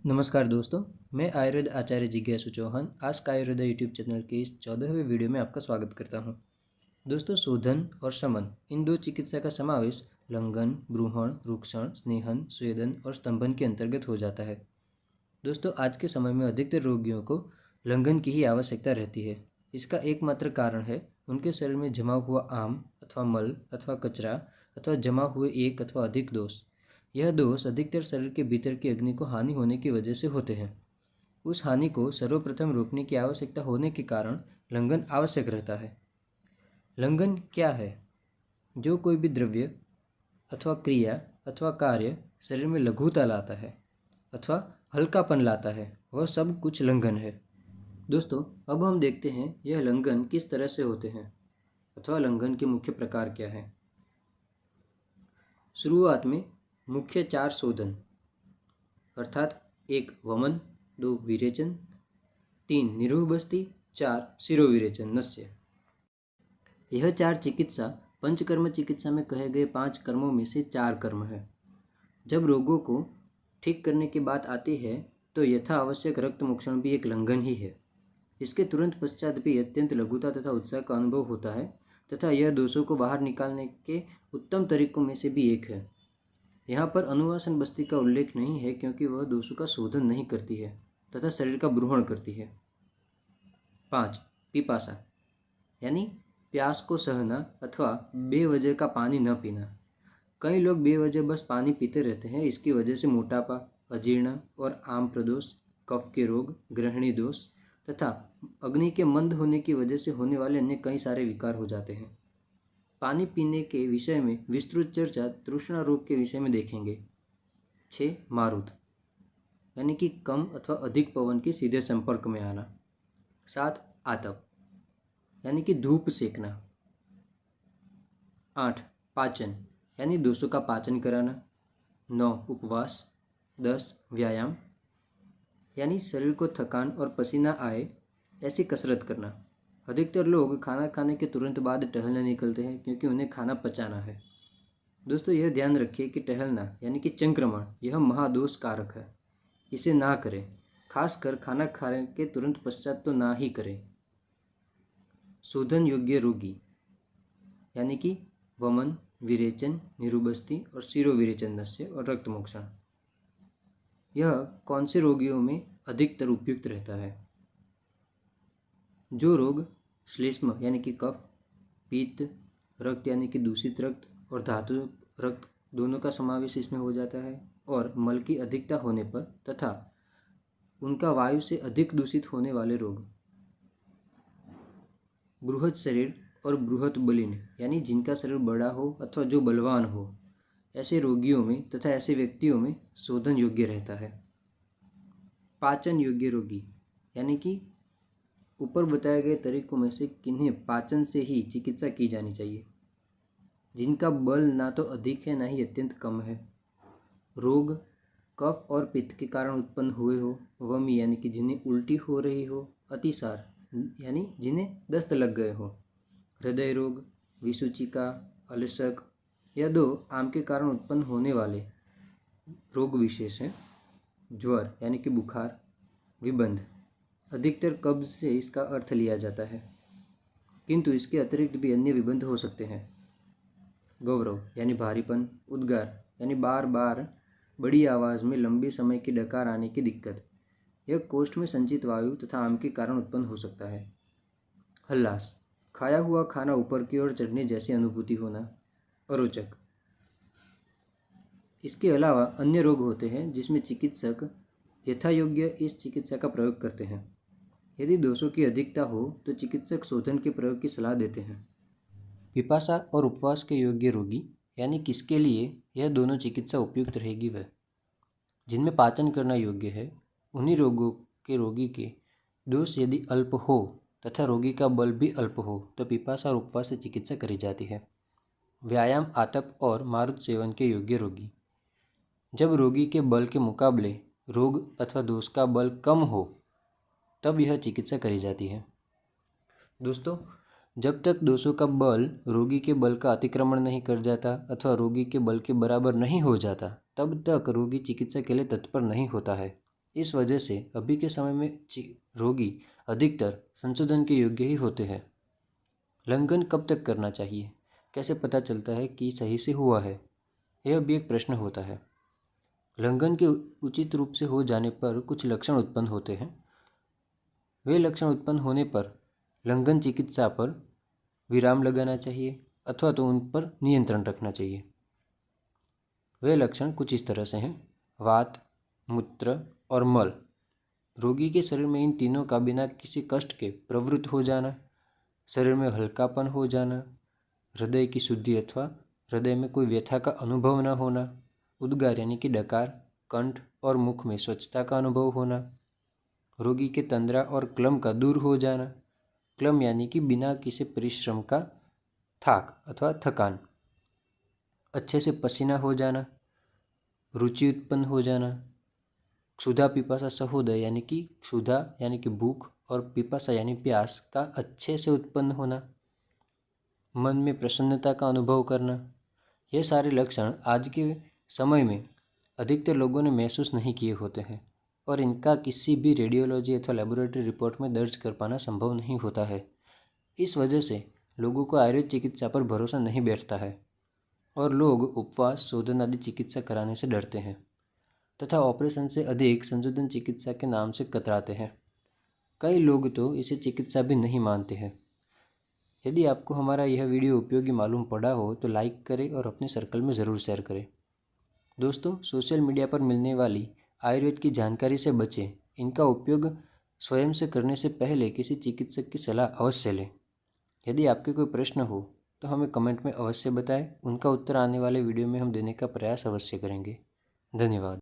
नमस्कार दोस्तों, मैं आयुर्वेद आचार्य जिज्ञासु चौहान आज का आयुर्वेद यूट्यूब चैनल के इस 14वें वीडियो में आपका स्वागत करता हूं। दोस्तों, शोधन और शमन इन दो चिकित्सा का समावेश लंघन, ब्रूहण, रुक्षण, स्नेहन, स्वेदन और स्तंभन के अंतर्गत हो जाता है। दोस्तों, आज के समय में अधिकतर रोगियों को लंघन की ही आवश्यकता रहती है। इसका एकमात्र कारण है उनके शरीर में जमा हुआ आम अथवा मल अथवा कचरा अथवा जमा हुए एक अथवा अधिक दोष। यह दोष अधिकतर शरीर के भीतर की अग्नि को हानि होने की वजह से होते हैं। उस हानि को सर्वप्रथम रोकने की आवश्यकता होने के कारण लंघन आवश्यक रहता है। लंघन क्या है? जो कोई भी द्रव्य अथवा क्रिया अथवा कार्य शरीर में लघुता लाता है अथवा हल्कापन लाता है, वह सब कुछ लंघन है। दोस्तों, अब हम देखते हैं यह लंघन किस तरह से होते हैं अथवा लंघन के मुख्य प्रकार क्या हैं। शुरुआत में मुख्य 4 शोधन अर्थात 1 वमन, 2 विरेचन, 3 निरूहबस्ती, 4 शिरोविरेचन नस्य। यह 4 चिकित्सा पंचकर्म चिकित्सा में कहे गए 5 कर्मों में से 4 कर्म है। जब रोगों को ठीक करने की बात आती है तो यथा आवश्यक रक्त मोक्षण भी एक लंघन ही है। इसके तुरंत पश्चात भी अत्यंत लघुता तथा उत्साह का अनुभव होता है तथा यह दोषों को बाहर निकालने के उत्तम तरीकों में से भी एक है। यहाँ पर अनुवासन बस्ती का उल्लेख नहीं है क्योंकि वह दोषों का शोधन नहीं करती है तथा शरीर का ब्रूहण करती है। 5 पिपासा यानी प्यास को सहना अथवा बेवजह का पानी न पीना। कई लोग बेवजह बस पानी पीते रहते हैं। इसकी वजह से मोटापा, अजीर्ण और आम प्रदोष, कफ के रोग, ग्रहणी दोष तथा अग्नि के मंद होने की वजह से होने वाले अन्य कई सारे विकार हो जाते हैं। पानी पीने के विषय में विस्तृत चर्चा तृष्णा रोग के विषय में देखेंगे। 6 मारुत यानी कि कम अथवा अधिक पवन के सीधे संपर्क में आना। 7 आतप यानी कि धूप सेकना। 8 पाचन यानी दोषों का पाचन कराना। 9 उपवास। 10 व्यायाम यानी शरीर को थकान और पसीना आए ऐसी कसरत करना। अधिकतर लोग खाना खाने के तुरंत बाद टहलने निकलते हैं क्योंकि उन्हें खाना पचाना है। दोस्तों, यह ध्यान रखिए कि टहलना यानी कि चंक्रमण यह महादोष कारक है। इसे ना करें, खासकर खाना खाने के तुरंत पश्चात तो ना ही करें। शोधन योग्य रोगी यानी कि वमन, विरेचन, निरूबस्ती और शिरोविरेचन नस्य और रक्त मोक्षण, यह कौन से रोगियों में अधिकतर उपयुक्त रहता है? जो रोग श्लेष्म यानी कि कफ, पित्त, रक्त यानी कि दूषित रक्त और धातु रक्त दोनों का समावेश इसमें हो जाता है, और मल की अधिकता होने पर तथा उनका वायु से अधिक दूषित होने वाले रोग, बृहत शरीर और बृहत बलिन यानी जिनका शरीर बड़ा हो अथवा जो बलवान हो, ऐसे रोगियों में तथा ऐसे व्यक्तियों में शोधन योग्य रहता है। पाचन योग्य रोगी यानी कि ऊपर बताए गए तरीकों में से किन्हीं पाचन से ही चिकित्सा की जानी चाहिए। जिनका बल ना तो अधिक है ना ही अत्यंत कम है। रोग कफ और पित्त के कारण उत्पन्न हुए हो। वमी यानी कि जिन्हें उल्टी हो रही हो। अतिसार यानी जिन्हें दस्त लग गए हो। हृदय रोग, विसूचिका, अलसक यह 2 आम के कारण उत्पन्न होने वाले रोग विशेष हैं। ज्वर यानी कि बुखार, विबंध अधिकतर कब्ज से इसका अर्थ लिया जाता है, किंतु इसके अतिरिक्त भी अन्य विबंध हो सकते हैं। गौरव यानी भारीपन, उद्गार यानी बार बार बड़ी आवाज़ में लंबे समय की डकार आने की दिक्कत, यह कोष्ठ में संचित वायु तथा आम के कारण उत्पन्न हो सकता है। हल्लास, खाया हुआ खाना ऊपर की ओर चढ़ने जैसी अनुभूति होना। अरोचक, इसके अलावा अन्य रोग होते हैं जिसमें चिकित्सक यथायोग्य इस चिकित्सा का प्रयोग करते हैं। यदि दोषों की अधिकता हो तो चिकित्सक शोधन के प्रयोग की सलाह देते हैं। पिपासा और उपवास के योग्य रोगी यानी किसके लिए यह दोनों चिकित्सा उपयुक्त रहेगी? वह जिनमें पाचन करना योग्य है, उन्हीं रोगों के रोगी के दोष यदि अल्प हो तथा रोगी का बल भी अल्प हो तो पिपासा और उपवास से चिकित्सा करी जाती है। व्यायाम, आतप और मारुत सेवन के योग्य रोगी, जब रोगी के बल के मुकाबले रोग अथवा दोष का बल कम हो तब यह चिकित्सा करी जाती है। दोस्तों, जब तक दोषों का बल रोगी के बल का अतिक्रमण नहीं कर जाता अथवा रोगी के बल के बराबर नहीं हो जाता, तब तक रोगी चिकित्सा के लिए तत्पर नहीं होता है। इस वजह से अभी के समय में रोगी अधिकतर संशोधन के योग्य ही होते हैं। लंघन कब तक करना चाहिए? कैसे पता चलता है कि सही से हुआ है? यह भी एक प्रश्न होता है। लंघन के उचित रूप से हो जाने पर कुछ लक्षण उत्पन्न होते हैं। वे लक्षण उत्पन्न होने पर लंघन चिकित्सा पर विराम लगाना चाहिए अथवा तो उन पर नियंत्रण रखना चाहिए। वे लक्षण कुछ इस तरह से हैं। वात, मूत्र और मल। रोगी के शरीर में इन तीनों का बिना किसी कष्ट के प्रवृत्त हो जाना, शरीर में हल्कापन हो जाना, हृदय की शुद्धि अथवा हृदय में कोई व्यथा का अनुभव न होना, उद्गार यानी कि डकार, कंठ और मुख में स्वच्छता का अनुभव होना, रोगी के तंद्रा और क्लम का दूर हो जाना, क्लम यानी कि बिना किसी परिश्रम का थाक अथवा थकान, अच्छे से पसीना हो जाना, रुचि उत्पन्न हो जाना, क्षुधा पिपासा सहोदय यानी कि क्षुधा यानी कि भूख और पिपासा यानी प्यास का अच्छे से उत्पन्न होना, मन में प्रसन्नता का अनुभव करना। ये सारे लक्षण आज के समय में अधिकतर लोगों ने महसूस नहीं किए होते हैं और इनका किसी भी रेडियोलॉजी अथवा लेबोरेटरी रिपोर्ट में दर्ज कर पाना संभव नहीं होता है। इस वजह से लोगों को आयुर्वेद चिकित्सा पर भरोसा नहीं बैठता है और लोग उपवास, शोधन आदि चिकित्सा कराने से डरते हैं तथा ऑपरेशन से अधिक संशोधन चिकित्सा के नाम से कतराते हैं। कई लोग तो इसे चिकित्सा भी नहीं मानते हैं। यदि आपको हमारा यह वीडियो उपयोगी मालूम पड़ा हो तो लाइक करें और अपने सर्कल में ज़रूर शेयर करें। दोस्तों, सोशल मीडिया पर मिलने वाली आयुर्वेद की जानकारी से बचें। इनका उपयोग स्वयं से करने से पहले किसी चिकित्सक की सलाह अवश्य लें। यदि आपके कोई प्रश्न हो तो हमें कमेंट में अवश्य बताएं। उनका उत्तर आने वाले वीडियो में हम देने का प्रयास अवश्य करेंगे। धन्यवाद।